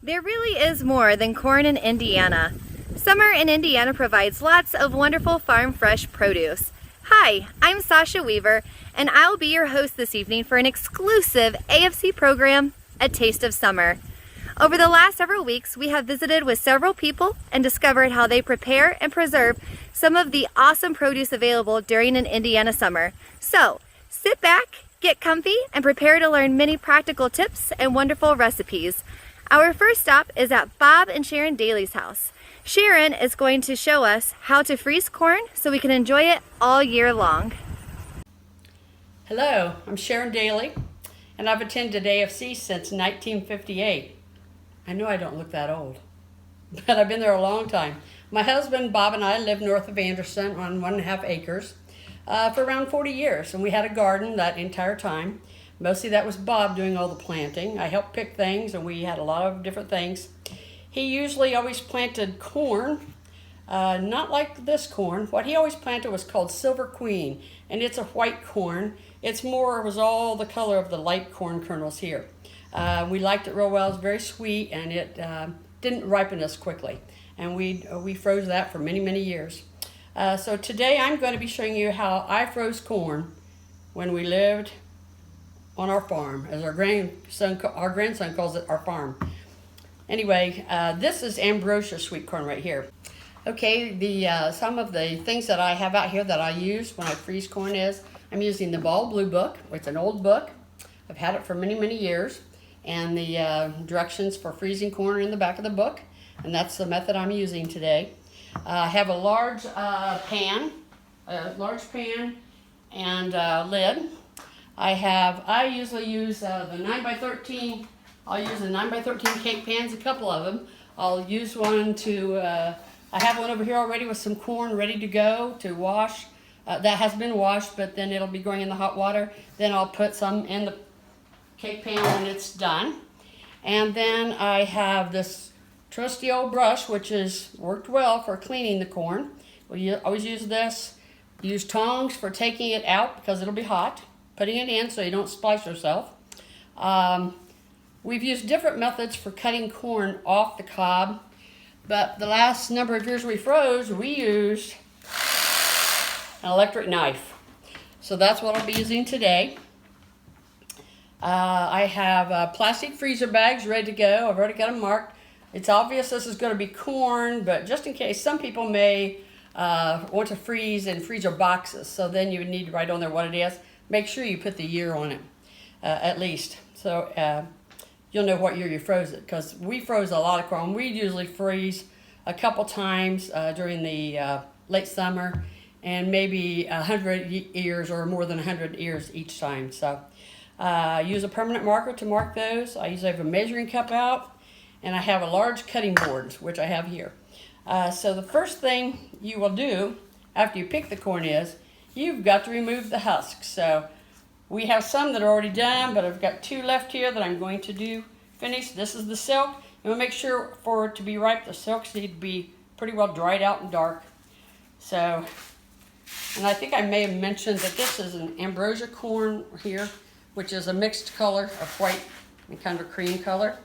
There really is more than corn in Indiana. Summer in Indiana provides lots of wonderful farm fresh produce. Hi, I'm Sasha Weaver, and I'll be your host this evening for an exclusive AFC program, A Taste of Summer. Over the last several weeks, we have visited with several people and discovered how they prepare and preserve some of the awesome produce available during an Indiana summer. So, sit back, get comfy, and prepare to learn many practical tips and wonderful recipes. Our first stop is at Bob and Sharon Daly's house. Sharon is going to show us how to freeze corn so we can enjoy it all year long. Hello, I'm Sharon Daly, and I've attended AFC since 1958. I know I don't look that old, but I've been there a long time. My husband, Bob, and I lived north of Anderson on 1.5 acres for around 40 years, and we had a garden that entire time. Mostly that was Bob doing all the planting. I helped pick things, and we had a lot of different things. He usually always planted corn, not like this corn. What he always planted was called Silver Queen, and it's a white corn. It was all the color of the light corn kernels here. We liked it real well. It was very sweet, and it didn't ripen as quickly. And we froze that for many, many years. So today I'm going to be showing you how I froze corn when we lived on our farm, as our grandson calls it, our farm. Anyway, this is ambrosia sweet corn right here. Okay, some of the things that I have out here that I use when I freeze corn is I'm using the Ball Blue Book. It's an old book. I've had it for many, many years, and the directions for freezing corn are in the back of the book, and that's the method I'm using today. I have a large pan and lid. I usually use the 9x13. I'll use the 9x13 cake pans, a couple of them. I'll use one I have one over here already with some corn ready to go to wash. That has been washed, but then it'll be going in the hot water. Then I'll put some in the cake pan when it's done. And then I have this trusty old brush, which has worked well for cleaning the corn. We always use this. Use tongs for taking it out because it'll be hot. Putting it in so you don't splice yourself. We've used different methods for cutting corn off the cob, but the last number of years we froze, we used an electric knife. So that's what I'll be using today. I have plastic freezer bags ready to go. I've already got them marked. It's obvious this is going to be corn, but just in case, some people may want to freeze in freezer boxes, so then you would need to write on there what it is. Make sure you put the year on it, at least, so you'll know what year you froze it, because we froze a lot of corn. We usually freeze a couple times during the late summer, and maybe 100 years or more than 100 years each time. So use a permanent marker to mark those. I usually have a measuring cup out, and I have a large cutting board, which I have here. So the first thing you will do after you pick the corn is you've got to remove the husks. So we have some that are already done, but I've got 2 left here that I'm going to finish. This is the silk. You want to make sure for it to be ripe, the silks need to be pretty well dried out and dark. So, and I think I may have mentioned that this is an ambrosia corn here, which is a mixed color of white and kind of a cream color.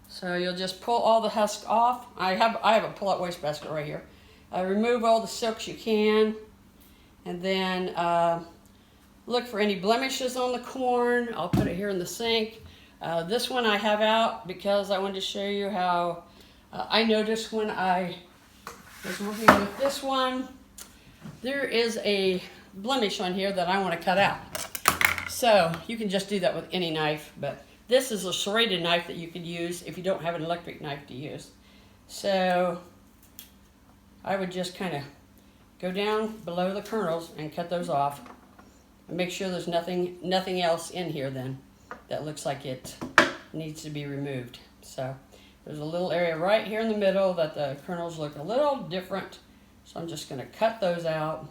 So you'll just pull all the husk off. I have a pull-out wastebasket right here. Remove all the silks you can. And then look for any blemishes on the corn. I'll put it here in the sink. This one I have out because I wanted to show you how I noticed when I was working with this one, there is a blemish on here that I want to cut out. So you can just do that with any knife, but this is a serrated knife that you could use if you don't have an electric knife to use. So I would just kind of go down below the kernels and cut those off. And make sure there's nothing else in here then that looks like it needs to be removed. So there's a little area right here in the middle that the kernels look a little different. So I'm just going to cut those out.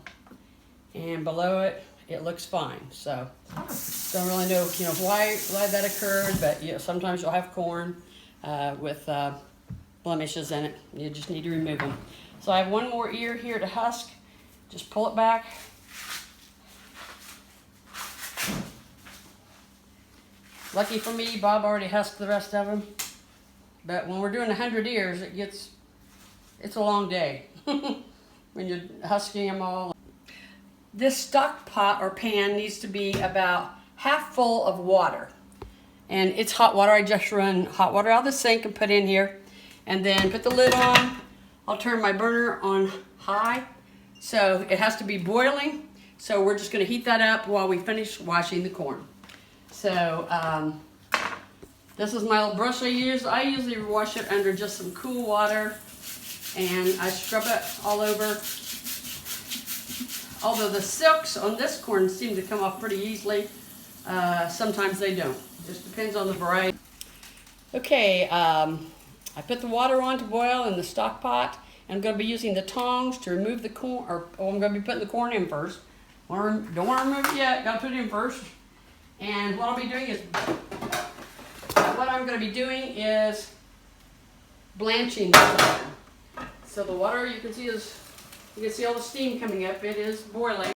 And below it, it looks fine. So don't really know, why that occurred, but sometimes you'll have corn with blemishes in it. You just need to remove them. So I have one more ear here to husk. Just pull it back. Lucky for me, Bob already husked the rest of them. But when we're doing 100 ears, it's a long day when you're husking them all. This stock pot or pan needs to be about half full of water. And it's hot water. I just run hot water out of the sink and put in here. And then put the lid on. I'll turn my burner on high. So it has to be boiling. So we're just going to heat that up while we finish washing the corn. So this is my little brush I use. I usually wash it under just some cool water. And I scrub it all over. Although the silks on this corn seem to come off pretty easily, sometimes they don't. Just depends on the variety. Okay, I put the water on to boil in the stock pot. And I'm going to be using the tongs to remove the corn, I'm going to be putting the corn in first. Don't want to remove it yet, got to put it in first. And what I'm going to be doing is blanching the corn. So the water you can see all the steam coming up. It is boiling.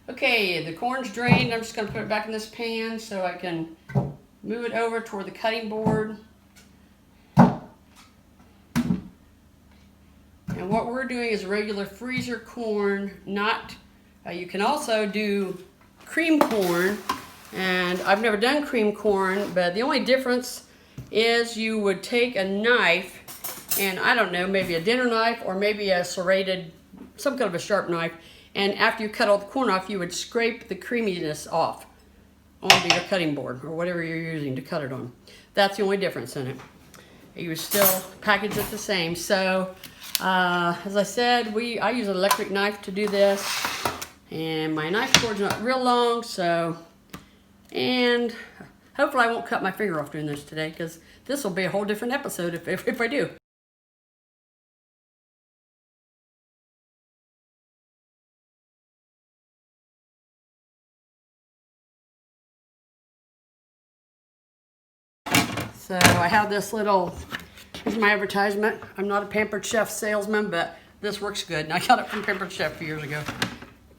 Okay, the corn's drained. I'm just going to put it back in this pan so I can move it over toward the cutting board. And what we're doing is regular freezer corn, not, you can also do cream corn. And I've never done cream corn, but the only difference is you would take a knife, and I don't know, maybe a dinner knife or maybe a serrated, some kind of a sharp knife. And after you cut all the corn off, you would scrape the creaminess off onto your cutting board or whatever you're using to cut it on. That's the only difference in it. You would still package it the same. So, as I said, I use an electric knife to do this. And my knife board's not real long, and hopefully I won't cut my finger off doing this today, because this will be a whole different episode if I do. So I have this here's my advertisement. I'm not a Pampered Chef salesman, but this works good. And I got it from Pampered Chef years ago.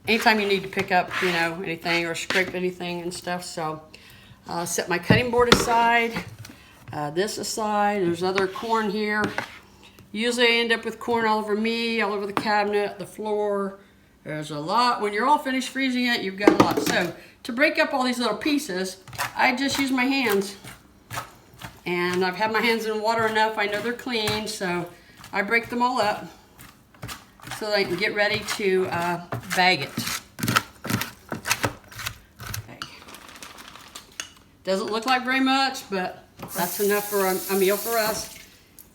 Anytime you need to pick up, anything or scrape anything and stuff. So I'll set my cutting board aside, this aside. There's other corn here. Usually I end up with corn all over me, all over the cabinet, the floor. There's a lot. When you're all finished freezing it, you've got a lot. So to break up all these little pieces, I just use my hands. And I've had my hands in water enough. I know they're clean, so I break them all up so that I can get ready to bag it. Okay. Doesn't look like very much, but that's enough for a meal for us.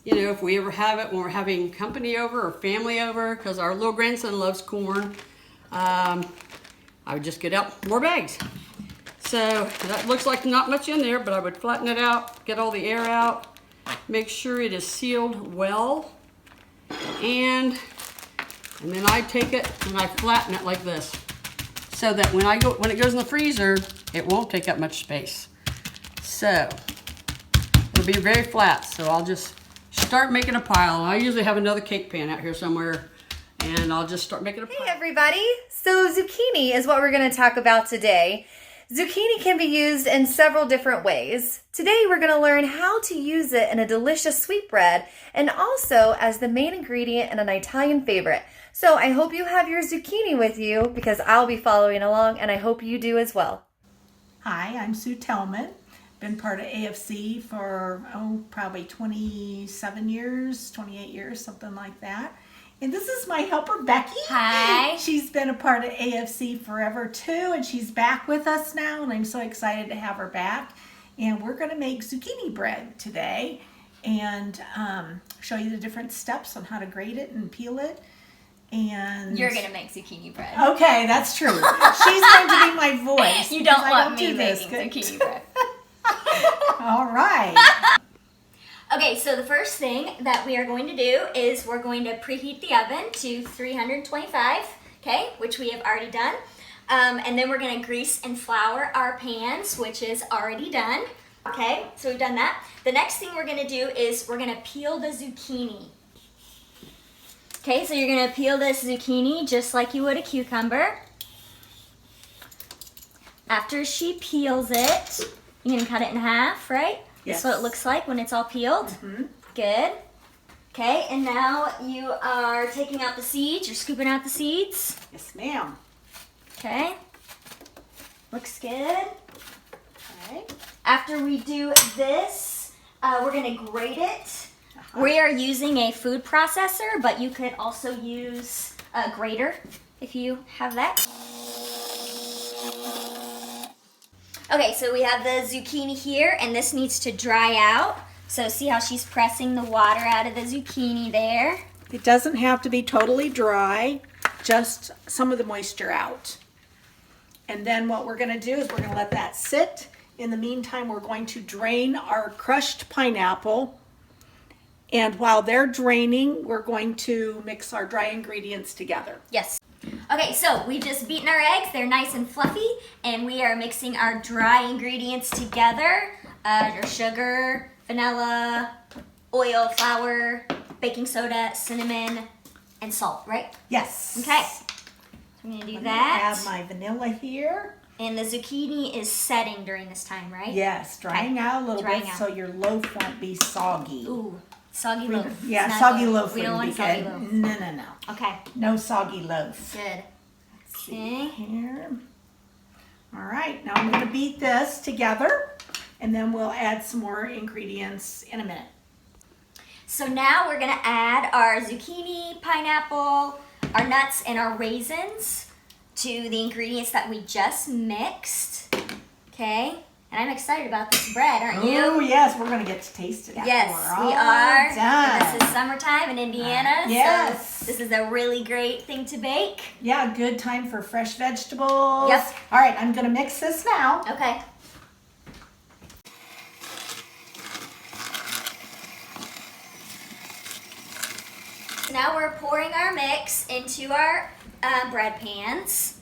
If we ever have it when we're having company over or family over, because our little grandson loves corn, I would just get out more bags. So that looks like not much in there, but I would flatten it out, get all the air out, make sure it is sealed well, and then I take it and I flatten it like this, so that when it goes in the freezer, it won't take up much space. So it'll be very flat. So I'll just start making a pile. I usually have another cake pan out here somewhere, and I'll just start making a pile. Hey everybody! So zucchini is what we're going to talk about today. Zucchini can be used in several different ways. Today we're going to learn how to use it in a delicious sweetbread and also as the main ingredient in an Italian favorite. So I hope you have your zucchini with you because I'll be following along and I hope you do as well. Hi, I'm Sue Tellman. Been part of AFC for, probably 27 years, 28 years, something like that. And this is my helper, Becky. Hi. She's been a part of AFC forever too, and she's back with us now, and I'm so excited to have her back. And we're going to make zucchini bread today and show you the different steps on how to grate it and peel it. And You're gonna make zucchini bread. okay, that's true. She's going to be my voice. You don't because I want do me this making good. zucchini bread. All right. Okay, so the first thing that we are going to do is we're going to preheat the oven to 325, okay, which we have already done. And then we're going to grease and flour our pans, which is already done. Okay, so we've done that. The next thing we're going to do is we're going to peel the zucchini. Okay, so you're going to peel this zucchini just like you would a cucumber. After she peels it, you're going to cut it in half, right? Yes. That's what it looks like when it's all peeled. Mm-hmm. Good. Okay, and now you are taking out the seeds. You're scooping out the seeds. Yes, ma'am. Okay. Looks good. Okay. After we do this, we're going to grate it. We are using a food processor, but you could also use a grater if you have that. Okay, so we have the zucchini here, and this needs to dry out. So see how she's pressing the water out of the zucchini there? It doesn't have to be totally dry, just some of the moisture out. And then what we're going to do is we're going to let that sit. In the meantime, we're going to drain our crushed pineapple. And while they're draining, we're going to mix our dry ingredients together. Yes. Okay, so we've just beaten our eggs. They're nice and fluffy, and we are mixing our dry ingredients together. Your sugar, vanilla, oil, flour, baking soda, cinnamon, and salt, right? Yes. Okay. So I'm gonna do Let me that. add my vanilla here. And the zucchini is setting during this time, right? Yes, drying out a little Drying bit out. so your loaf won't be soggy. Ooh, soggy loaf. Yeah, It's not soggy good. loaf We don't wouldn't want be soggy good. loaf. No. Okay, No soggy loaf. good. Okay. Here. All right, now I'm going to beat this together and then we'll add some more ingredients in a minute. So now we're gonna add our zucchini, pineapple, our nuts, and our raisins to the ingredients that we just mixed. Okay, and I'm excited about this bread, aren't you? Oh yes, we're going to get to taste it. after Yes, we're we all are. done. And this is summertime in Indiana, Yes. so this is a really great thing to bake. Yeah, good time for fresh vegetables. Yep. All right, I'm going to mix this now. Okay. So now we're pouring our mix into our bread pans.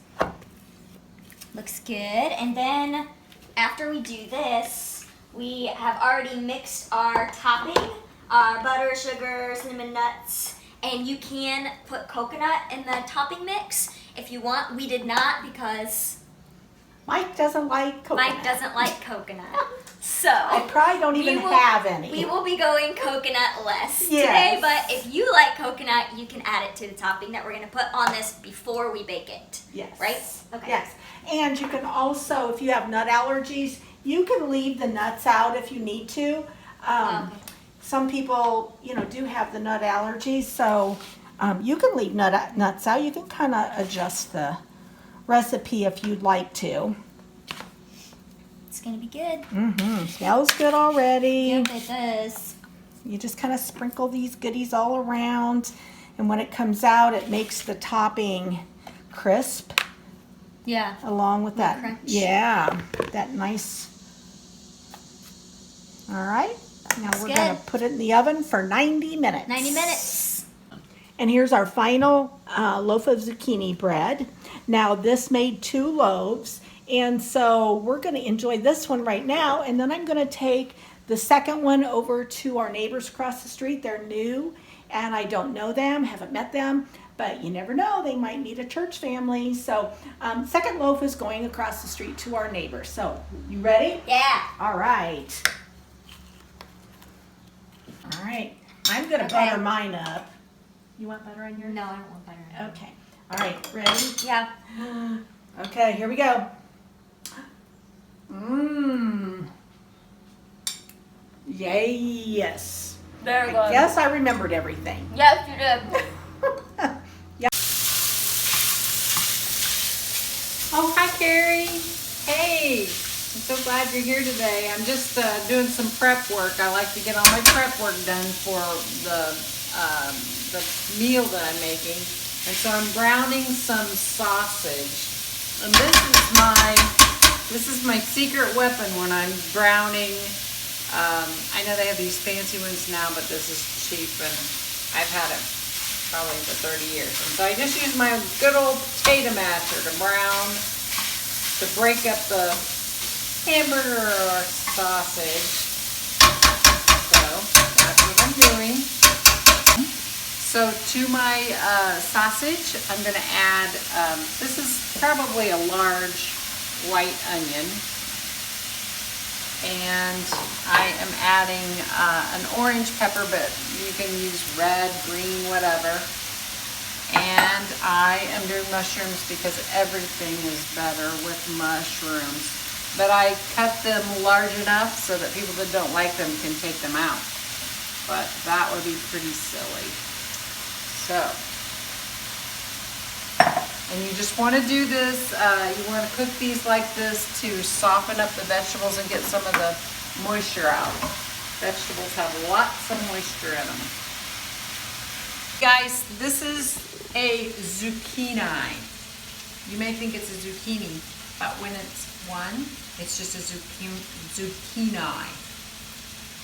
Looks good. And then after we do this, we have already mixed our topping, our butter, sugar, cinnamon nuts, and you can put coconut in the topping mix if you want. We did not because Mike doesn't like coconut. Mike doesn't like coconut. So I probably don't even have any. we will be going coconut less Yes. today, but if you like coconut, you can add it to the topping that we're going to put on this before we bake it. Yes. Right? Okay. Yes. And you can also, if you have nut allergies, you can leave the nuts out if you need to. Okay. Some people, do have the nut allergies, so you can leave nuts out. You can kind of adjust the recipe if you'd like to. It's going to be good. Mm-hmm. Smells good already. Yep, it does. You just kind of sprinkle these goodies all around, and when it comes out, it makes the topping crisp Yeah. along with that. crunch. Yeah, that nice. All right, now we're good. going to put it in the oven for 90 minutes. 90 minutes. And here's our final loaf of zucchini bread. Now this made 2 loaves, and so we're going to enjoy this one right now, and then I'm going to take the second one over to our neighbors across the street. They're new, and I don't know them, haven't met them, but you never know, they might need a church family. So second loaf is going across the street to our neighbor. So you ready? Yeah. All right. All right. I'm gonna Okay. butter mine up. You want butter on yours? No, I don't want butter. Okay. All right. Ready? Yeah. Okay. Here we go. Mmm. Yay. Yes. Very good. I guess I remembered everything. Yes, you did. Oh, hi, Carrie. Hey, I'm so glad you're here today. I'm just doing some prep work. I like to get all my prep work done for the meal that I'm making. And so I'm browning some sausage. And this is my secret weapon when I'm browning. I know they have these fancy ones now, but this is cheap, and I've had it probably for 30 years. And so I just use my good old potato masher to brown, to break up the hamburger or sausage. So that's what I'm doing. So to my sausage, I'm gonna add, this is probably a large white onion. And I am adding an orange pepper, but you can use red, green, whatever. And I am doing mushrooms because everything is better with mushrooms. But I cut them large enough so that people that don't like them can take them out. But that would be pretty silly. So, and you just want to do this, you want to cook these like this to soften up the vegetables and get some of the moisture out. Vegetables have lots of moisture in them. Guys, this is a zucchini. You may think it's a zucchini, but when it's one, it's just a zucchini.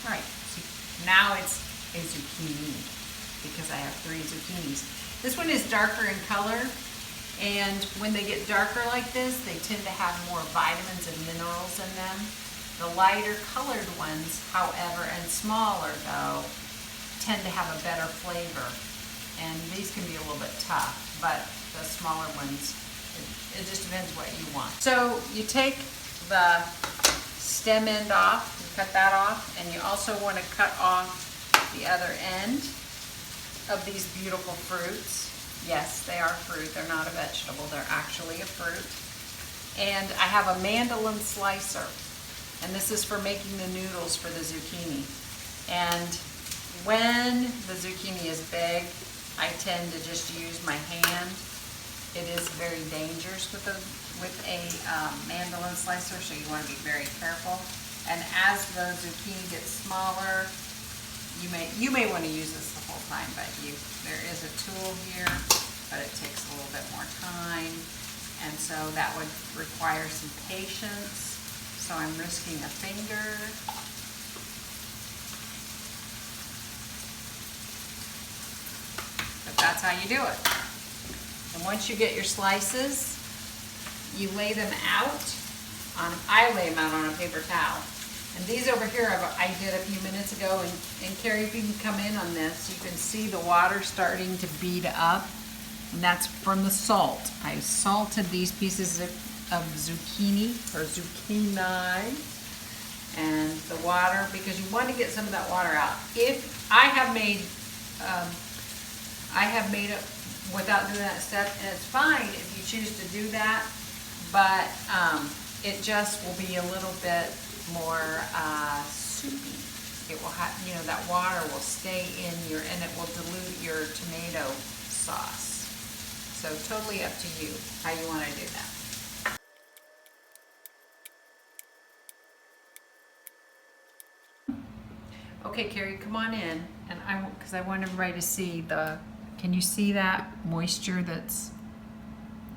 All right, so now it's a zucchini because I have 3 zucchinis. This one is darker in color. And when they get darker like this, they tend to have more vitamins and minerals in them. The lighter colored ones, however, and smaller though, tend to have a better flavor. And these can be a little bit tough, but the smaller ones, it just depends what you want. So you take the stem end off, you cut that off, and you also want to cut off the other end of these beautiful fruits. Yes, they are fruit. They're not a vegetable. They're actually a fruit. And I have a mandolin slicer. And this is for making the noodles for the zucchini. And when the zucchini is big, I tend to just use my hand. It is very dangerous with a mandolin slicer, so you want to be very careful. And as the zucchini gets smaller, you may want to use this the whole time, but there is a tool here, but it takes a little bit more time, and so that would require some patience. So I'm risking a finger. But that's how you do it. And once you get your slices, you lay them out I lay them out on a paper towel. And these over here I did a few minutes ago, and Carrie, if you can come in on this, you can see the water starting to bead up, and that's from the salt. I salted these pieces of zucchini, or zucchini, and the water, because you want to get some of that water out. If I have made it without doing that step, and it's fine if you choose to do that, but it just will be a little bit more soupy. It will have, that water will stay in and it will dilute your tomato sauce. So totally up to you how you want to do that. Okay, Carrie, come on in, and because I want everybody to see can you see that moisture that's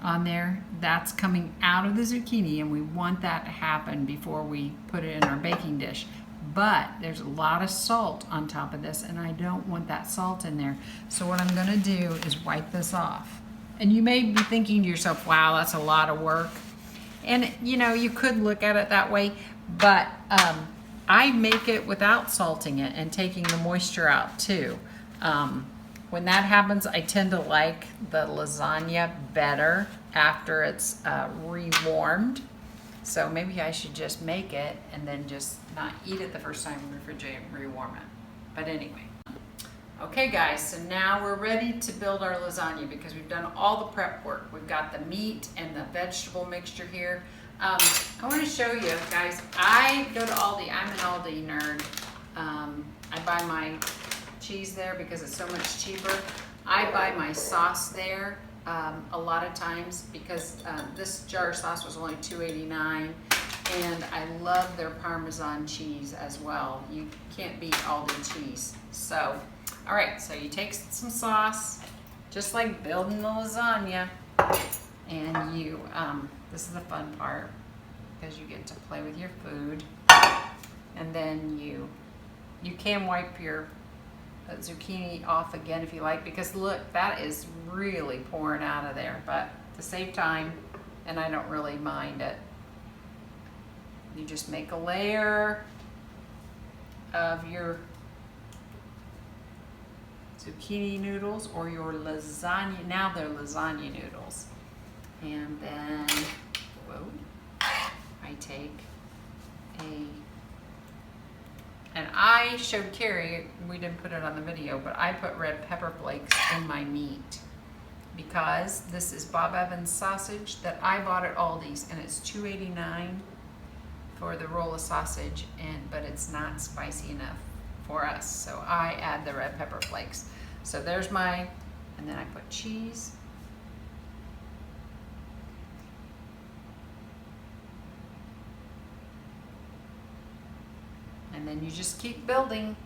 on there? That's coming out of the zucchini, and we want that to happen before we put it in our baking dish. But there's a lot of salt on top of this, and I don't want that salt in there. So what I'm gonna do is wipe this off. And you may be thinking to yourself, wow, that's a lot of work. And you could look at it that way, but I make it without salting it and taking the moisture out too. when that happens, I tend to like the lasagna better after it's rewarmed. So maybe I should just make it and then just not eat it the first time and refrigerate and rewarm it. But anyway. Okay guys, so now we're ready to build our lasagna because we've done all the prep work. We've got the meat and the vegetable mixture here. I want to show you guys, I go to Aldi, I'm an Aldi nerd. I buy my cheese there because it's so much cheaper. I buy my sauce there a lot of times because this jar of sauce was only $2.89, and I love their Parmesan cheese as well. You can't beat Aldi cheese. So, all right, so you take some sauce, just like building the lasagna, and you, this is the fun part because you get to play with your food, and then you can wipe your zucchini off again if you like, because look, that is really pouring out of there, but to save time, and I don't really mind it, you just make a layer of your zucchini noodles or your lasagna. Now they're lasagna noodles. And then, whoa, I take and I showed Carrie, we didn't put it on the video, but I put red pepper flakes in my meat because this is Bob Evans sausage that I bought at Aldi's, and it's $2.89 for the roll of sausage, but it's not spicy enough for us, so I add the red pepper flakes. So there's my, and then I put cheese. And then you just keep building.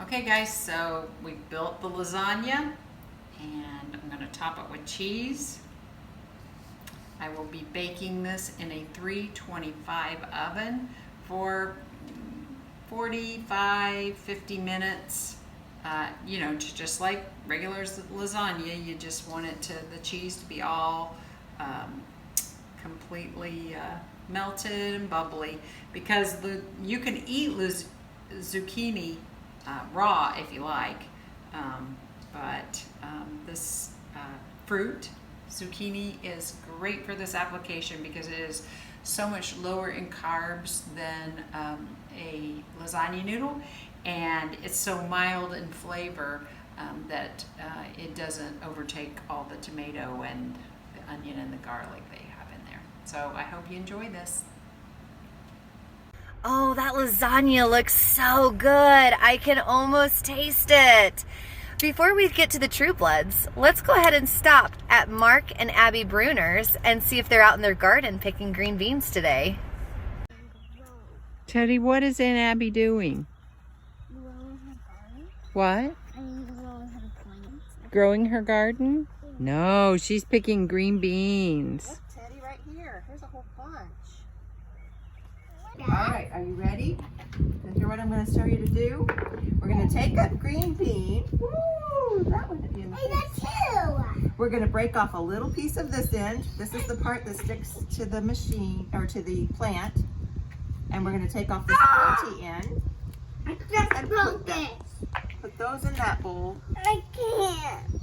Okay guys, so we built the lasagna and I'm going to top it with cheese. I will be baking this in a 325 oven for 45-50 minutes. You know, just like regular lasagna, you just want it to, the cheese to be all completely melted and bubbly, because you can eat zucchini raw if you like, but this fruit, zucchini, is great for this application because it is so much lower in carbs than a lasagna noodle, and it's so mild in flavor that it doesn't overtake all the tomato and the onion and the garlic they have in there. So I hope you enjoy this. Oh, that lasagna looks so good. I can almost taste it. Before we get to the True Bloods, let's go ahead and stop at Mark and Abby Bruner's and see if they're out in their garden picking green beans today. Teddy, what is Aunt Abby doing? Growing her garden. What? Growing her plants. Growing her garden? No, she's picking green beans. Look, Teddy, right here. Here's a whole bunch. Yeah. All right, are you ready? And hear what I'm going to show you to do? We're going to take a green bean. Woo! That one hit me in the I got face. two. We're going to break off a little piece of this end. This is the part that sticks to the machine, or to the plant. And we're going to take off this pointy end. I just broke it. Put those in that bowl. I can't.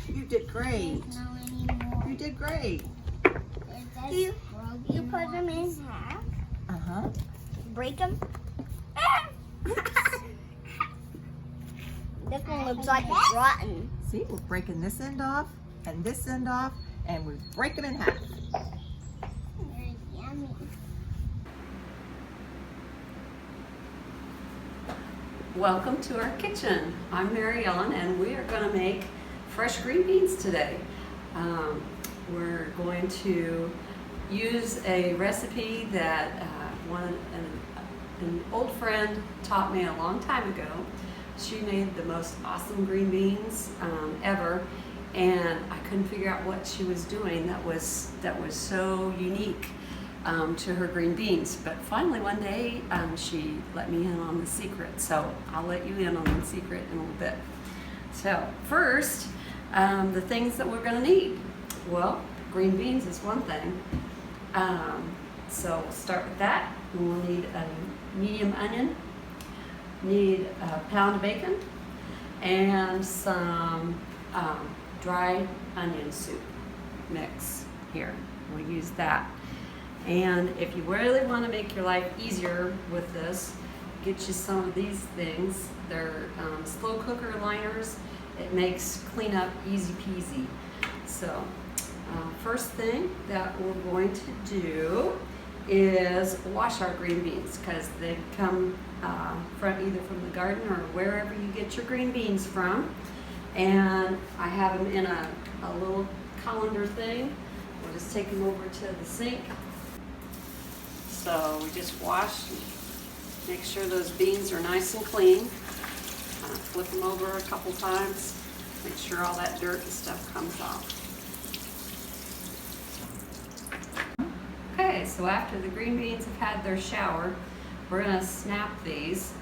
You did great. There's no anymore. You did great. You put them in half, Uh-huh. break them. This one looks like it's rotten. See, we're breaking this end off and this end off, and we break them in half. Very yummy. Welcome to our kitchen. I'm Mary Ellen, and we are going to make fresh green beans today. We're going to use a recipe that an old friend taught me a long time ago. She made the most awesome green beans ever, and I couldn't figure out what she was doing that was so unique to her green beans. But finally one day she let me in on the secret, so I'll let you in on the secret in a little bit. So first, the things that we're going to need. Well, green beans is one thing, so we'll start with that. We'll need a medium onion, need a pound of bacon, and some dry onion soup mix here. We'll use that. And if you really want to make your life easier with this, get you some of these things. They're slow cooker liners. It makes cleanup easy peasy. So first thing that we're going to do is wash our green beans, because they come either from the garden or wherever you get your green beans from. And I have them in a little colander thing. We'll just take them over to the sink. So we just wash, make sure those beans are nice and clean. Flip them over a couple times, make sure all that dirt and stuff comes off. Okay, so after the green beans have had their shower, we're going to snap these.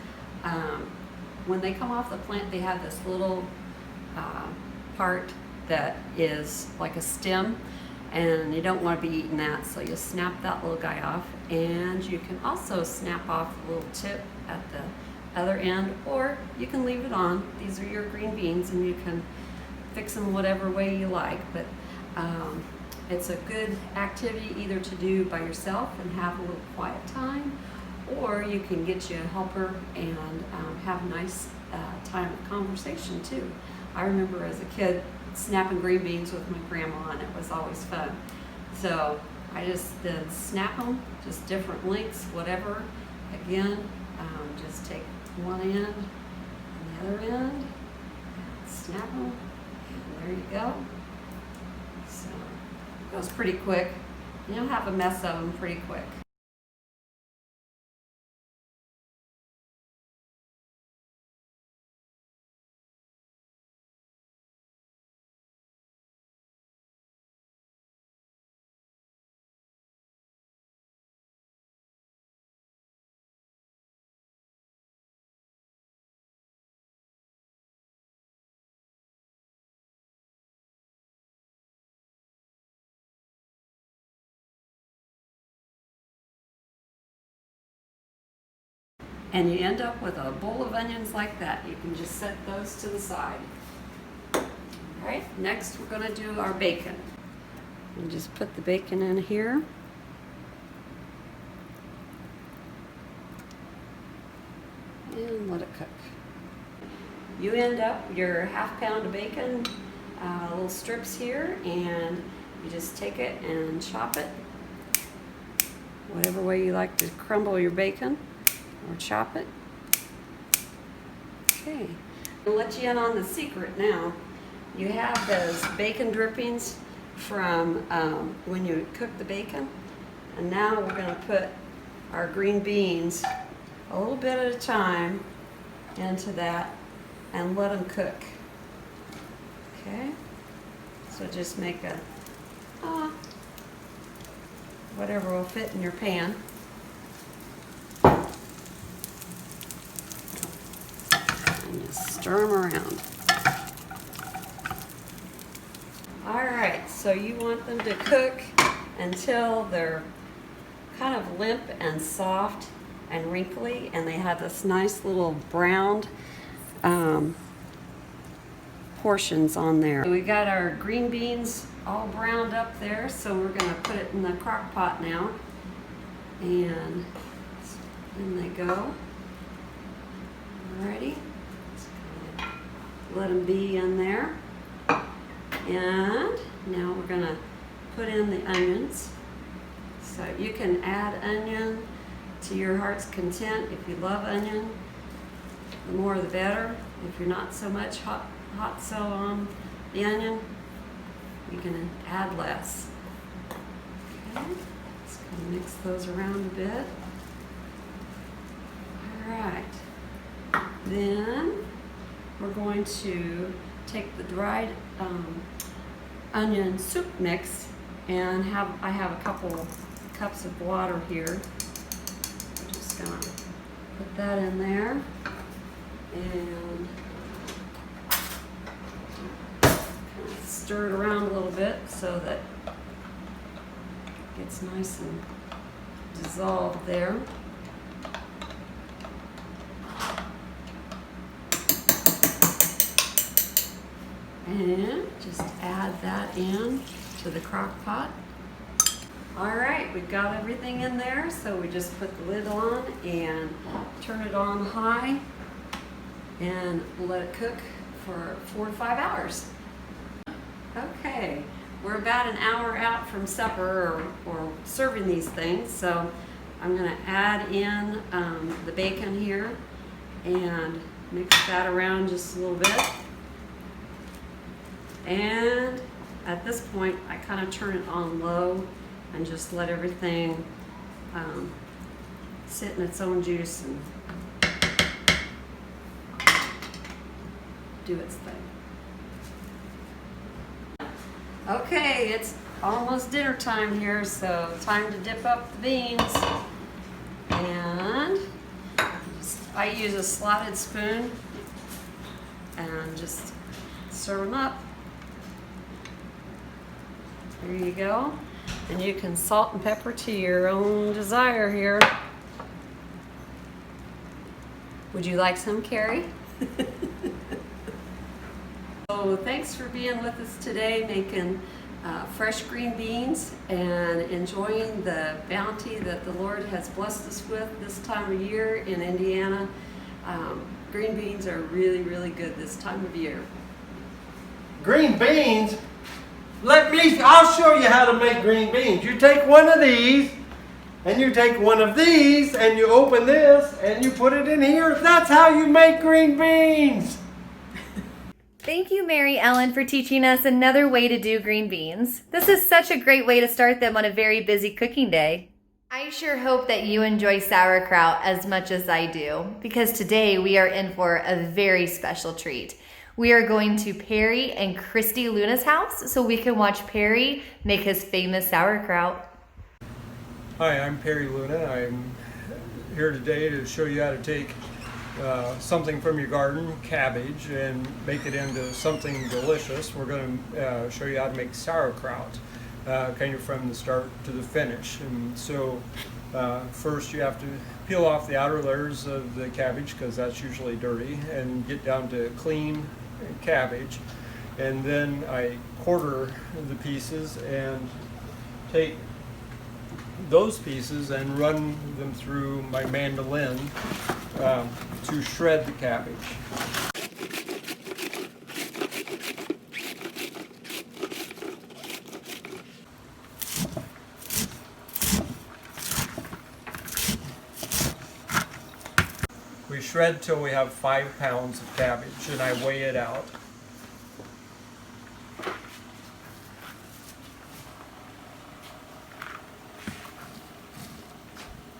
When they come off the plant, they have this little part that is like a stem, and you don't want to be eating that, so you snap that little guy off. And you can also snap off the little tip at the other end, or you can leave it on. These are your green beans, and you can fix them whatever way you like. But it's a good activity either to do by yourself and have a little quiet time, or you can get you a helper and have a nice time of conversation too. I remember as a kid snapping green beans with my grandma, and it was always fun. So I just then snap them, just different lengths, whatever. Again, just take one end and the other end, and snap them, and there you go. So it goes pretty quick. You'll have a mess of them pretty quick. And you end up with a bowl of onions like that. You can just set those to the side. All right, next we're going to do our bacon. And just put the bacon in here. And let it cook. You end up your ½ pound of bacon, little strips here, and you just take it and chop it whatever way you like to crumble your bacon or chop it. Okay, I'll let you in on the secret now. You have those bacon drippings from when you cook the bacon, and now we're going to put our green beans a little bit at a time into that and let them cook. Okay, so just make a whatever will fit in your pan. And just stir them around. All right, so you want them to cook until they're kind of limp and soft and wrinkly, and they have this nice little browned portions on there. We got our green beans all browned up there, so we're gonna put it in the crock pot now. And in they go. Alrighty. Let them be in there. And now we're gonna put in the onions. So you can add onion to your heart's content. If you love onion, the more the better. If you're not so much hot so on the onion, you can add less. Okay, just gonna mix those around a bit. All right, then we're going to take the dried onion soup mix and I have a couple cups of water here. I'm just gonna put that in there and stir it around a little bit so that it gets nice and dissolved there. And just add that in to the crock pot. All right, we've got everything in there, so we just put the lid on and turn it on high and let it cook for 4 to 5 hours. Okay, we're about an hour out from supper or serving these things, so I'm gonna add in the bacon here and mix that around just a little bit. And at this point, I kind of turn it on low and just let everything sit in its own juice and do its thing. Okay, it's almost dinner time here, so time to dip up the beans. And I use a slotted spoon and just stir them up. There you go. And you can salt and pepper to your own desire here. Would you like some, Carrie? So thanks for being with us today, making fresh green beans and enjoying the bounty that the Lord has blessed us with this time of year in Indiana. Green beans are really, really good this time of year. Green beans? I'll show you how to make green beans. You take one of these, and you take one of these, and you open this, and you put it in here. That's how you make green beans. Thank you, Mary Ellen, for teaching us another way to do green beans. This is such a great way to start them on a very busy cooking day. I sure hope that you enjoy sauerkraut as much as I do, because today we are in for a very special treat. We are going to Perry and Christy Luna's house so we can watch Perry make his famous sauerkraut. Hi, I'm Perry Luna. I'm here today to show you how to take something from your garden, cabbage, and make it into something delicious. We're going to show you how to make sauerkraut, kind of from the start to the finish. And so first you have to peel off the outer layers of the cabbage because that's usually dirty, and get down to clean cabbage. And then I quarter the pieces and take those pieces and run them through my mandolin to shred the cabbage. We shred till we have 5 pounds of cabbage, and I weigh it out.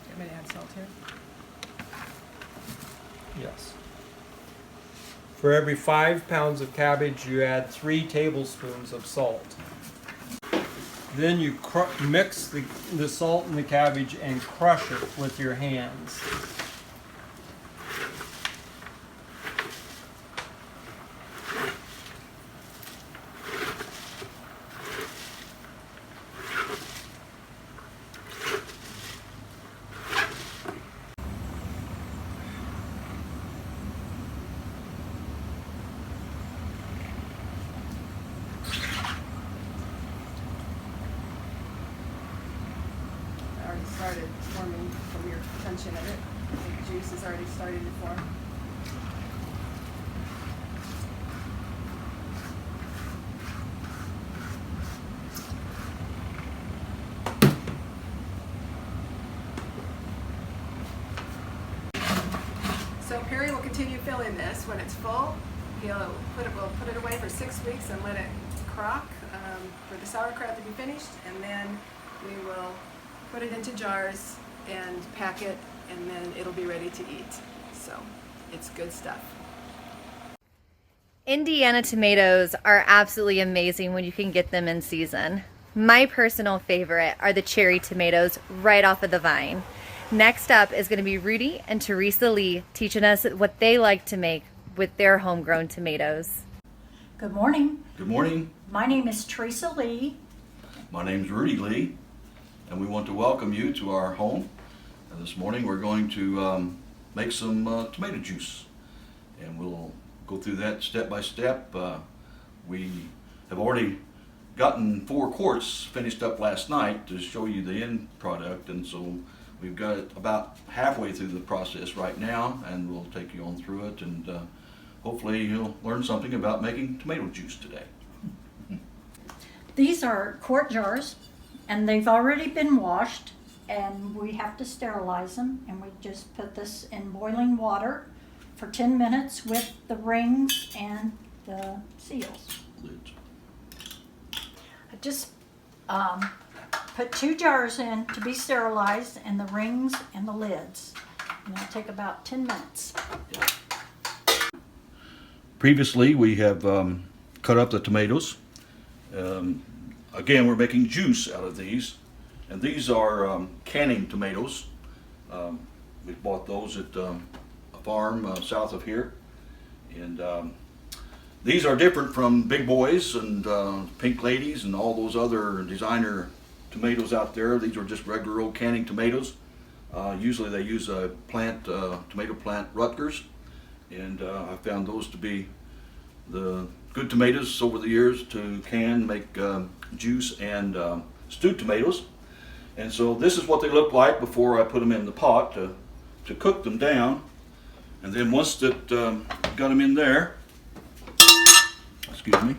Want me to add salt here? Yes. For every 5 pounds of cabbage, you add 3 tablespoons of salt. Then you mix the salt and the cabbage and crush it with your hands. mention of it. The juice is already starting to form. So Perry will continue filling this. When it's full, we'll put it away for 6 weeks and let it crock for the sauerkraut to be finished, and then we will put it into jars and pack it, and then it'll be ready to eat. So it's good stuff. Indiana tomatoes are absolutely amazing when you can get them in season. My personal favorite are the cherry tomatoes right off of the vine. Next up is going to be Rudy and Teresa Lee teaching us what they like to make with their homegrown tomatoes. Good morning. Good morning. My name is Teresa Lee. My name's Rudy Lee, and we want to welcome you to our home. And this morning we're going to make some tomato juice, and we'll go through that step by step. We have already gotten 4 quarts finished up last night to show you the end product, and so we've got it about halfway through the process right now, and we'll take you on through it, and hopefully you'll learn something about making tomato juice today. These are quart jars, and they've already been washed, and we have to sterilize them, and we just put this in boiling water for 10 minutes with the rings and the seals. Lids. I just put 2 jars in to be sterilized, and the rings and the lids, and it'll take about 10 minutes. Previously we have cut up the tomatoes. Again, we're making juice out of these, and these are canning tomatoes. We bought those at a farm south of here, and these are different from Big Boys and Pink Ladies and all those other designer tomatoes out there. These are just regular old canning tomatoes. Usually they use a plant, tomato plant, Rutgers, and I found those to be the good tomatoes over the years to can, make juice and stewed tomatoes. And so this is what they look like before I put them in the pot to cook them down. And then once that got them in there, excuse me,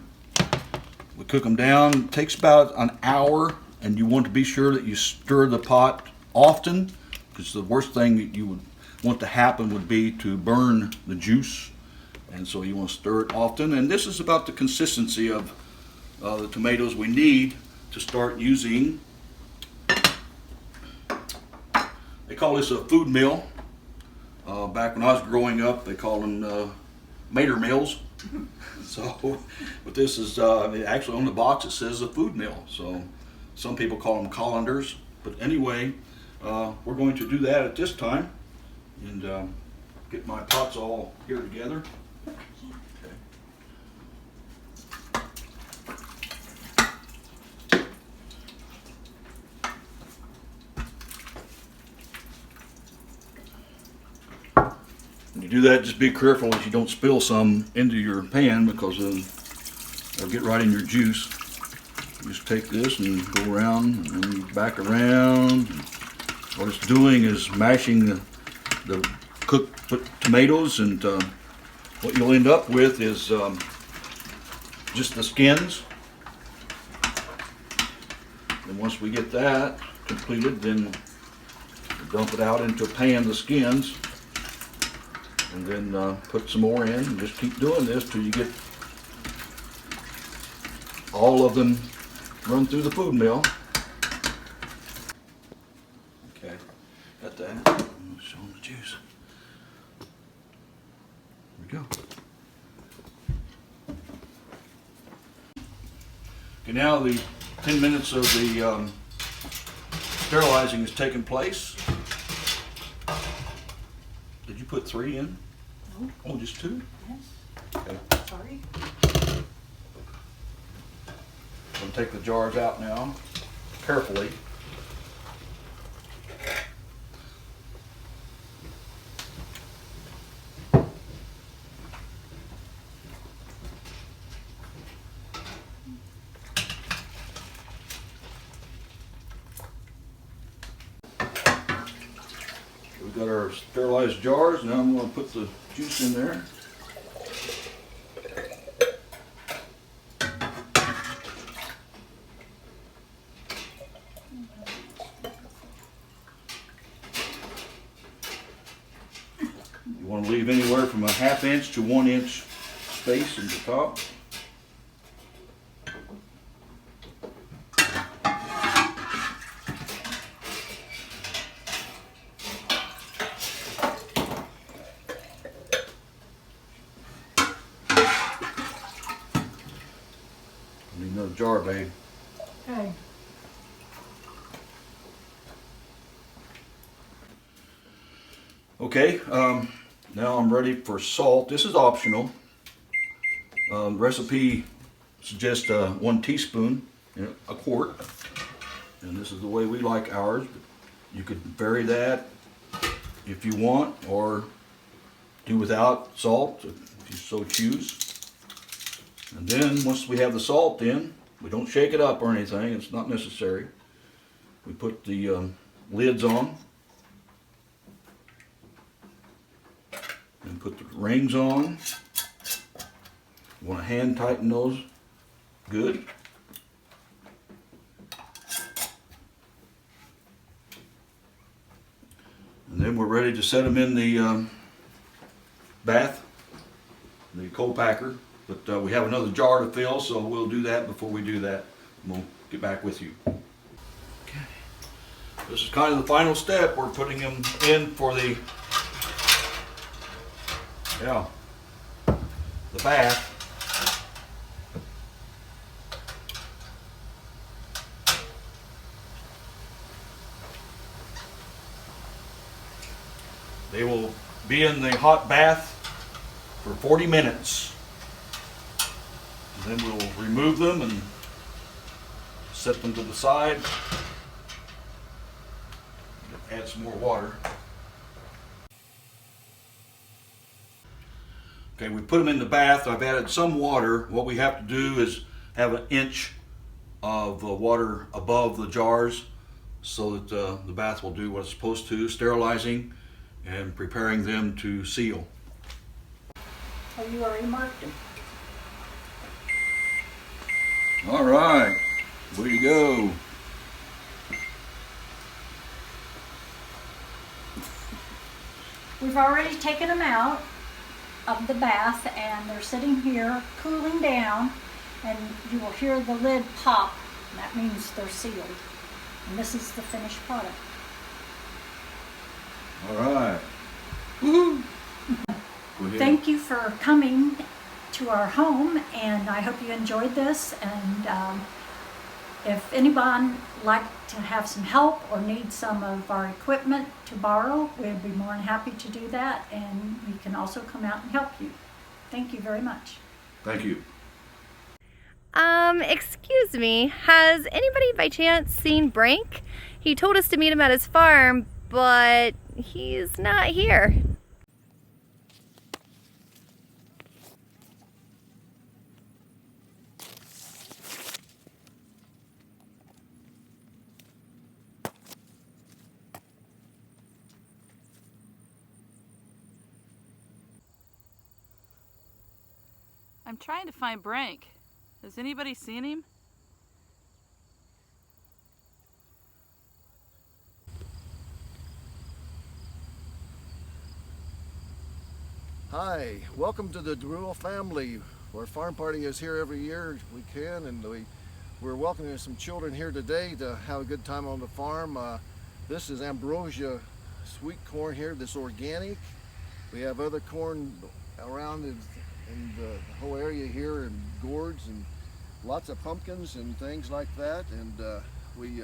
we cook them down. It takes about an hour, and you want to be sure that you stir the pot often, because the worst thing that you would want to happen would be to burn the juice. And so you want to stir it often, and this is about the consistency of the tomatoes we need to start using. They call this a food mill. Back when I was growing up, they called them Mater mills. So, but this is actually on the box it says a food mill. So some people call them colanders. But anyway, we're going to do that at this time, and get my pots all here together. When you do that, just be careful that you don't spill some into your pan, because it'll get right in your juice. Just take this and go around and then back around. What it's doing is mashing the cooked tomatoes, and what you'll end up with is just the skins. And once we get that completed, then dump it out into a pan, the skins, and then put some more in, and just keep doing this till you get all of them run through the food mill. Okay, got that. Show them the juice. There we go. Okay, now the 10 minutes of the sterilizing has taken place. Did you put 3 in? No. Oh, just 2? Yes. Okay. Sorry. I'm going to take the jars out now, carefully. Here we sterilized jars. Now I'm going to put the juice in there. You want to leave anywhere from a 1/2 inch to 1 inch space in the top. Need another jar, babe. Okay. Okay, now I'm ready for salt. This is optional. Recipe suggests 1 teaspoon in a quart, and this is the way we like ours. You could vary that if you want, or do without salt if you so choose. And then once we have the salt in, we don't shake it up or anything, it's not necessary. We put the lids on and put the rings on. You want to hand tighten those good. And then we're ready to set them in the bath, the cold packer. But we have another jar to fill, so we'll do that before we do that. We'll get back with you. Okay. This is kind of the final step. We're putting them in for the bath. They will be in the hot bath for 40 minutes. And then we'll remove them and set them to the side. Add some more water. Okay, we put them in the bath. I've added some water. What we have to do is have 1 inch of water above the jars so that the bath will do what it's supposed to, sterilizing and preparing them to seal. Oh, you already marked them. All right, way to go. We've already taken them out of the bath and they're sitting here cooling down, and you will hear the lid pop, and that means they're sealed. And this is the finished product. All right. Woohoo! Go ahead. Thank you for coming to our home, and I hope you enjoyed this. And if anyone like to have some help or need some of our equipment to borrow, we'd be more than happy to do that, and we can also come out and help you. Thank you very much. Thank you. Excuse me, has anybody by chance seen Brink? He told us to meet him at his farm, but he's not here. I'm trying to find Brink. Has anybody seen him? Hi, welcome to the Druel family. Our farm party is here every year we can, and we're welcoming some children here today to have a good time on the farm. This is ambrosia sweet corn here, this organic. We have other corn around in the whole area here, and gourds and lots of pumpkins and things like that. And we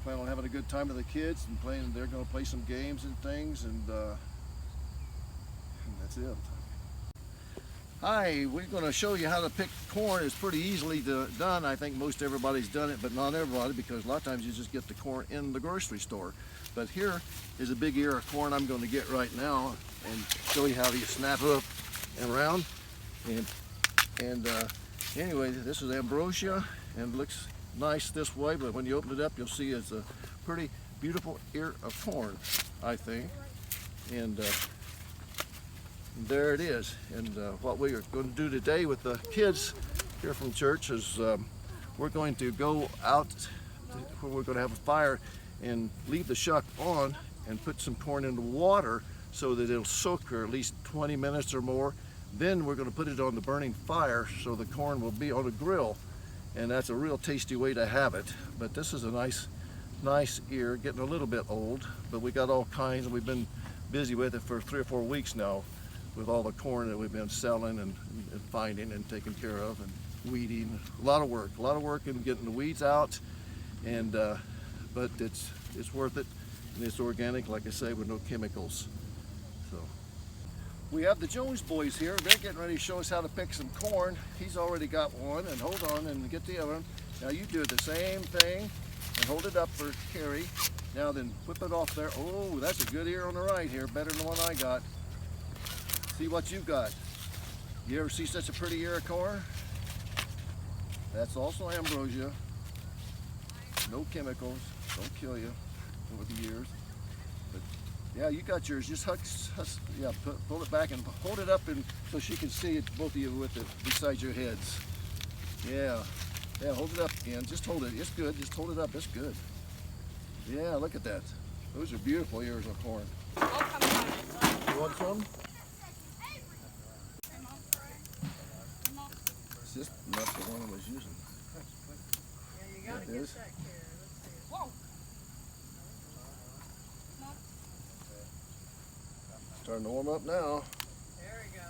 plan on having a good time with the kids and playing. They're going to play some games and things, and that's it. Hi, we're going to show you how to pick corn. It's pretty easily done. I think most everybody's done it, but not everybody, because a lot of times you just get the corn in the grocery store. But here is a big ear of corn I'm going to get right now and show you how you snap it up and around. And anyway, this is ambrosia and looks nice this way, but when you open it up, you'll see it's a pretty beautiful ear of corn, I think. And there it is. And what we are going to do today with the kids here from church is we're going to go out where we're going to have a fire and leave the shuck on and put some corn in the water so that it'll soak for at least 20 minutes or more. Then we're going to put it on the burning fire so the corn will be on a grill, and that's a real tasty way to have it. But this is a nice ear, getting a little bit old, but we got all kinds, and we've been busy with it for 3 or 4 weeks now with all the corn that we've been selling and finding and taking care of and weeding. A lot of work in getting the weeds out, and but it's worth it, and it's organic, like I say, with no chemicals. So we have the Jones boys here. They're getting ready to show us how to pick some corn. He's already got one, and hold on and get the other one. Now you do the same thing and hold it up for Carrie. Now then whip it off there. Oh, that's a good ear on the right here, better than the one I got. See what you got. You ever see such a pretty ear of corn? That's also ambrosia. No chemicals, don't kill you over the years. But yeah, you got yours. Just pull it back and hold it up, and so she can see it, both of you, with it beside your heads. Yeah, hold it up again. Just hold it. It's good. Just hold it up. It's good. Yeah, look at that. Those are beautiful ears of corn. You want some? It's just not the one I was using. Yeah, you gotta get that, Carrie. Whoa! Starting to warm up now. There we go.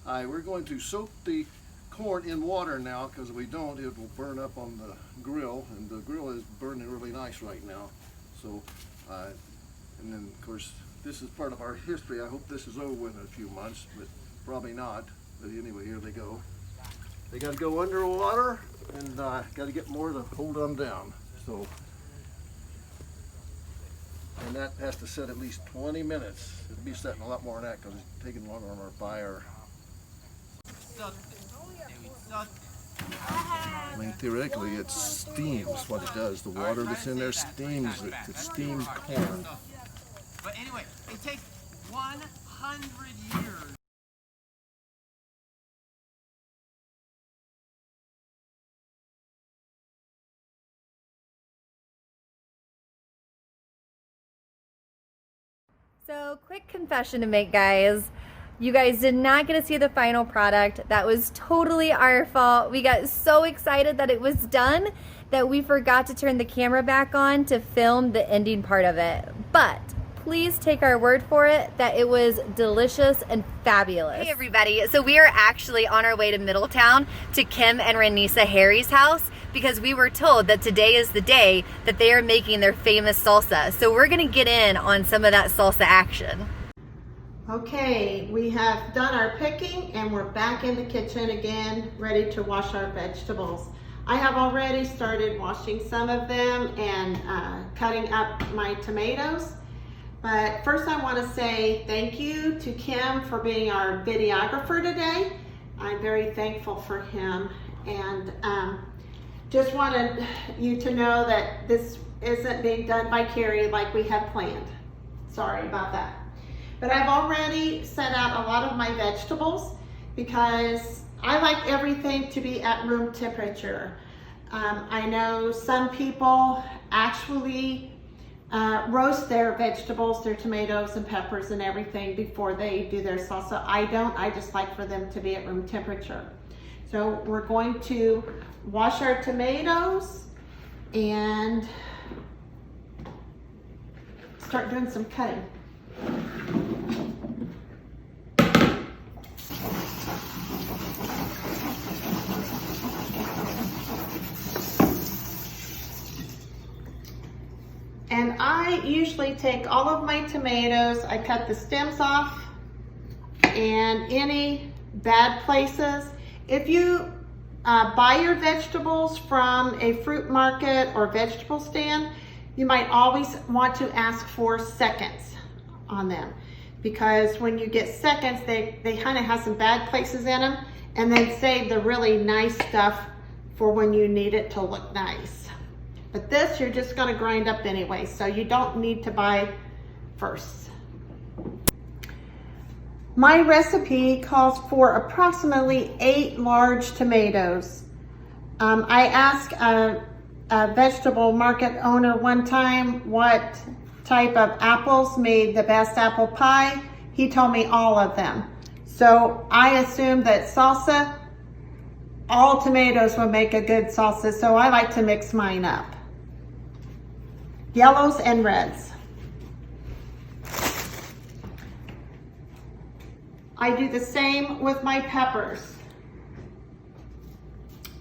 All right, we're going to soak the corn in water now, because if we don't, it will burn up on the grill, and the grill is burning really nice right now. So, and then of course, this is part of our history. I hope this is over in a few months, but probably not. But anyway, here they go. They got to go underwater, and got to get more to hold them down. So, and that has to set at least 20 minutes. It'll be setting a lot more than that because it's taking longer on our fire. I mean, theoretically, it steams what it does. The water that's in there steams it. It steams corn. But anyway, it takes 100 years. So, quick confession to make, guys. You guys did not get to see the final product. That was totally our fault. We got so excited that it was done that we forgot to turn the camera back on to film the ending part of it. But please take our word for it that it was delicious and fabulous. Hey everybody, so we are actually on our way to Middletown to Kim and Renisa Harry's house because we were told that today is the day that they are making their famous salsa. So we're gonna get in on some of that salsa action. Okay, we have done our picking and we're back in the kitchen again, ready to wash our vegetables. I have already started washing some of them and cutting up my tomatoes. But first I want to say thank you to Kim for being our videographer today. I'm very thankful for him, and just wanted you to know that this isn't being done by Carrie like we had planned. Sorry about that. But I've already set out a lot of my vegetables because I like everything to be at room temperature. I know some people actually roast their vegetables, their tomatoes and peppers and everything before they do their salsa. I don't, I just like for them to be at room temperature. So we're going to wash our tomatoes and start doing some cutting. And I usually take all of my tomatoes, I cut the stems off and any bad places. If you buy your vegetables from a fruit market or vegetable stand, you might always want to ask for seconds on them, because when you get seconds, they kind of have some bad places in them, and then save the really nice stuff for when you need it to look nice. But this, you're just gonna grind up anyway, so you don't need to buy first. My recipe calls for approximately 8 large tomatoes. I asked a vegetable market owner one time what type of apples made the best apple pie. He told me all of them. So I assumed that salsa, all tomatoes would make a good salsa, so I like to mix mine up. Yellows and reds. I do the same with my peppers.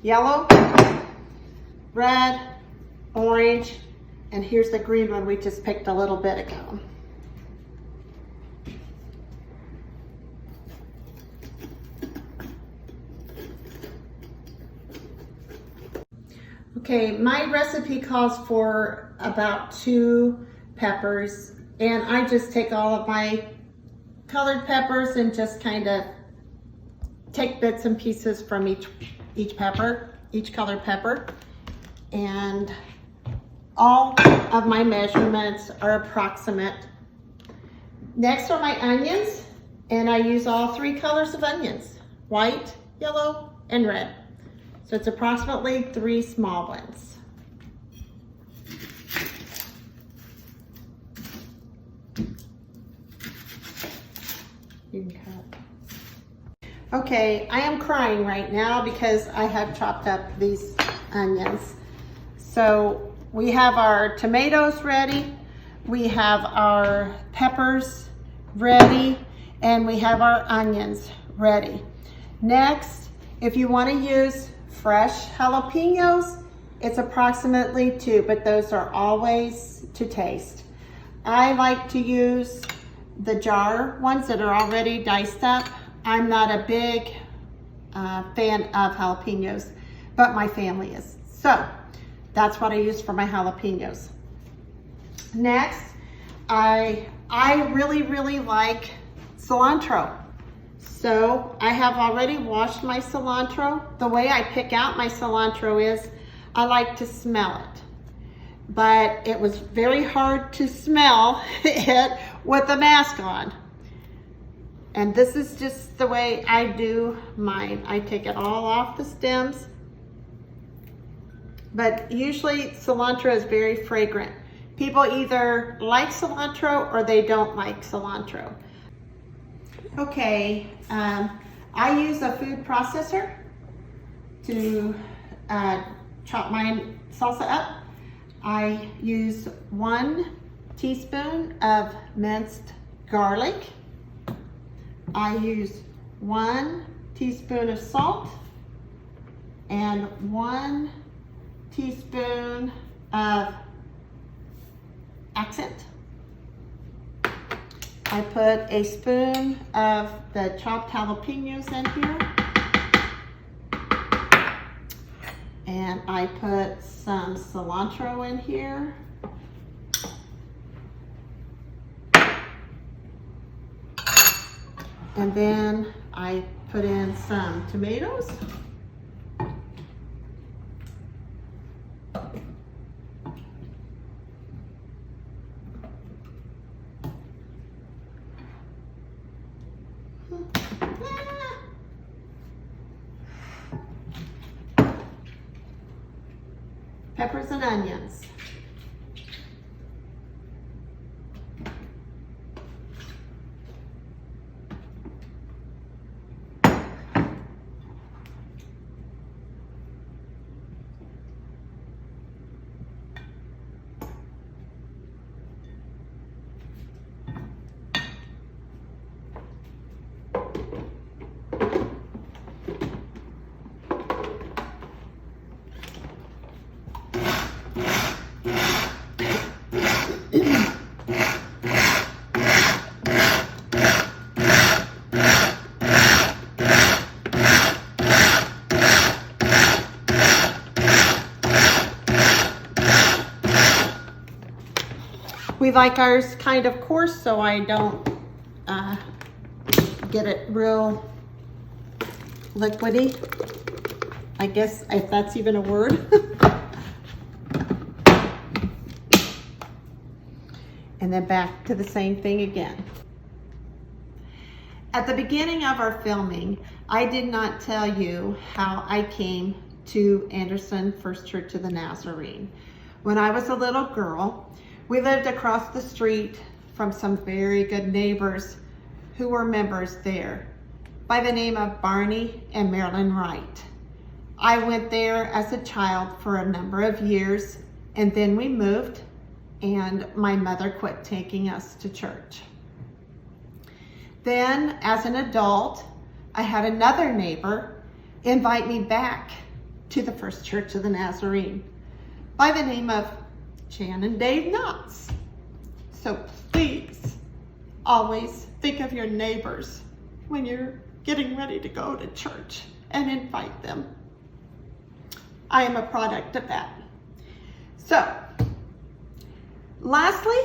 Yellow, red, orange, and here's the green one we just picked a little bit ago. Okay, my recipe calls for about 2 peppers, and I just take all of my colored peppers and just kind of take bits and pieces from each pepper, each colored pepper, and all of my measurements are approximate. Next are my onions, and I use all 3 colors of onions, white, yellow, and red. So it's approximately 3 small ones. You can cut. Okay, I am crying right now because I have chopped up these onions. So we have our tomatoes ready, we have our peppers ready, and we have our onions ready. Next, if you want to use fresh jalapenos, it's approximately 2, but those are always to taste. I like to use the jar ones that are already diced up. I'm not a big fan of jalapenos, but my family is. So that's what I use for my jalapenos. Next, I really like cilantro. So I have already washed my cilantro. The way I pick out my cilantro is I like to smell it. But it was very hard to smell it with a mask on. And this is just the way I do mine. I take it all off the stems. But usually cilantro is very fragrant. People either like cilantro or they don't like cilantro. Okay, I use a food processor to chop my salsa up. I use 1 teaspoon of minced garlic. I use 1 teaspoon of salt and 1 teaspoon of accent. I put a spoon of the chopped jalapenos in here. And I put some cilantro in here. And then I put in some tomatoes. Peppers and onions. We like ours kind of coarse, so I don't get it real liquidy. I guess if that's even a word. And then back to the same thing again. At the beginning of our filming, I did not tell you how I came to Anderson First Church of the Nazarene. When I was a little girl, we lived across the street from some very good neighbors who were members there by the name of Barney and Marilyn Wright. I went there as a child for a number of years, and then we moved, and my mother quit taking us to church. Then, as an adult, I had another neighbor invite me back to the First Church of the Nazarene by the name of Jan and Dave Knotts. So please, always think of your neighbors when you're getting ready to go to church and invite them. I am a product of that. So, lastly,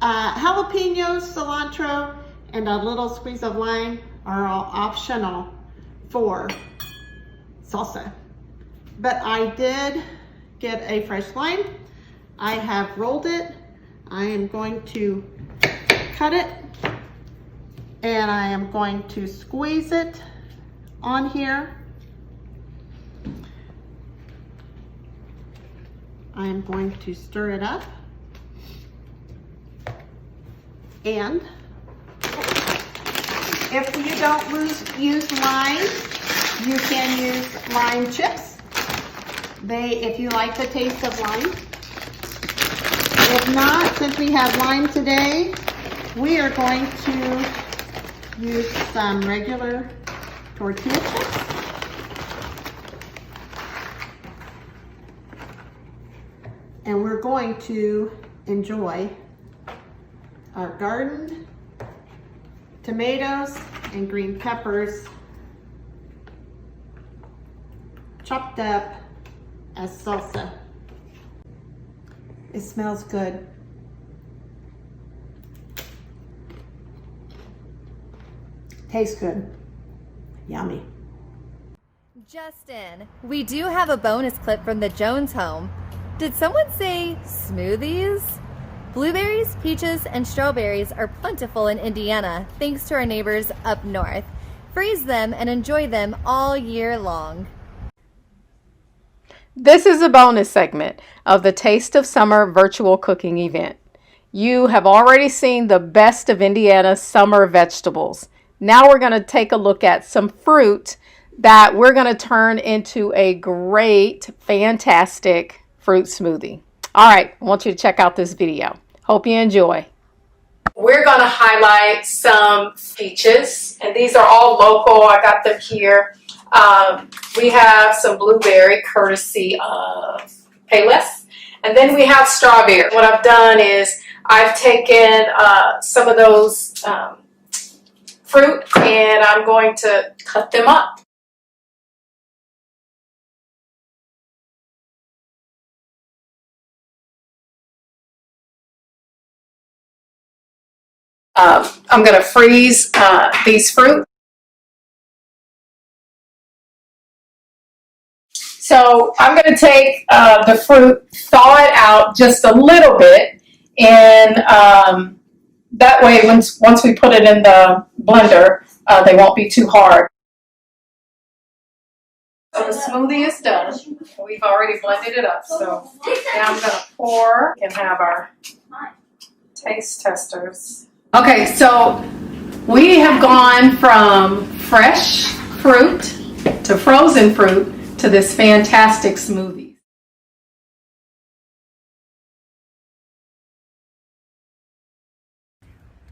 jalapenos, cilantro, and a little squeeze of lime are all optional for salsa. But I did get a fresh lime. I have rolled it. I am going to cut it, and I am going to squeeze it on here. I am going to stir it up, and if you don't use lime, you can use lime chips. If you like the taste of lime. If not, since we have lime today, we are going to use some regular tortilla chips. And we're going to enjoy our garden tomatoes and green peppers chopped up as salsa. It smells good. Tastes good. Yummy. Justin, we do have a bonus clip from the Jones home. Did someone say smoothies? Blueberries, peaches, and strawberries are plentiful in Indiana thanks to our neighbors up north. Freeze them and enjoy them all year long. This is a bonus segment of the Taste of Summer virtual cooking event. You have already seen the best of Indiana's summer vegetables. Now we're going to take a look at some fruit that we're going to turn into a great, fantastic fruit smoothie. All right, I want you to check out this video. Hope you enjoy. We're going to highlight some peaches, and these are all local. I got them here. We have some blueberry, courtesy of Payless, and then we have strawberry. What I've done is I've taken some of those fruit, and I'm going to cut them up. I'm going to freeze these fruit. So I'm going to take the fruit, thaw it out just a little bit, and that way once we put it in the blender, they won't be too hard. So the smoothie is done. We've already blended it up, so now I'm going to pour and have our taste testers. Okay, so we have gone from fresh fruit to frozen fruit to this fantastic smoothie.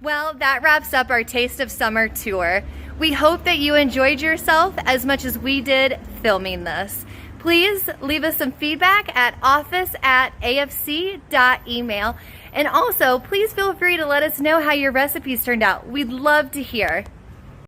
Well, that wraps up our Taste of Summer tour. We hope that you enjoyed yourself as much as we did filming this. Please leave us some feedback at office@afc.email. And also, please feel free to let us know how your recipes turned out. We'd love to hear.